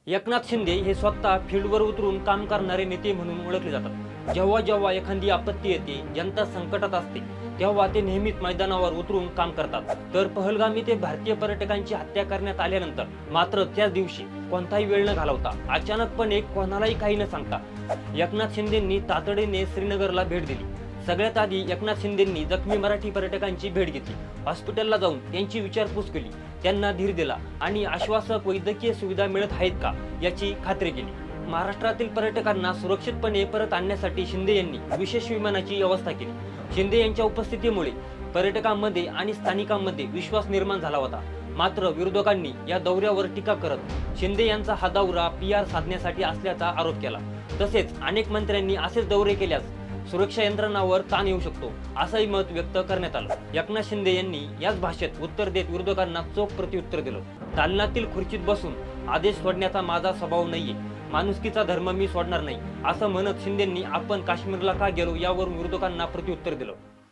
एकनाथ शिंदे हे स्वतः फील्डवर उतरून काम करणारे नेते म्हणून ओळखले जातात। जेव्हा जेव्हा एखादी आपत्ती येते, जनता संकटात असते, तेव्हा ते नेहमीच मैदानावर उतरून काम करतात। तर पहलगाम येथे भारतीय पर्यटकांची हत्या करण्यात आल्यानंतर मात्र त्याच दिवशी कोणताही वेळ न घालवता अचानकपणे कोणालाही काही न सांगता एकनाथ शिंदेंनी तातडीने श्रीनगरला भेट दिली। सगळ्यात आधी एकनाथ शिंदेंनी जखमी मराठी पर्यटकांची भेट घेतली, हॉस्पिटलला जाऊन त्यांची विचारपूस केली, त्यांना धीर दिला आणि आश्वासक वैद्यकीय सुविधा मिळत आहेत का याची खात्री केली। महाराष्ट्रातील पर्यटकांना सुरक्षितपणे परत आणण्यासाठी शिंदे यांनी विशेष विमानाची व्यवस्था केली। शिंदे यांच्या उपस्थितीमुळे पर्यटकांमध्ये आणि स्थानिकांमध्ये विश्वास निर्माण झाला होता। मात्र विरोधकांनी या दौऱ्यावर टीका करत शिंदे यांचा हा दौरा PR साधण्यासाठी असल्याचा आरोप केला। तसेच अनेक मंत्र्यांनी असेच दौरे केल्यास सुरक्षा यंत्रणांवर ताण येऊ शकतो असंही मत व्यक्त करण्यात आलं। एकनाथ शिंदे यांनी याच भाषेत उत्तर देत विरोधकांना चोख प्रत्युत्तर दिलं। दालनातील खुर्चीत बसून आदेश सोडण्याचा माझा स्वभाव नाहीये, माणुसकीचा धर्म मी सोडणार नाही असं म्हणत शिंदेंनी आपण काश्मीरला का गेलो यावरून विरोधकांना प्रत्युत्तर दिलं।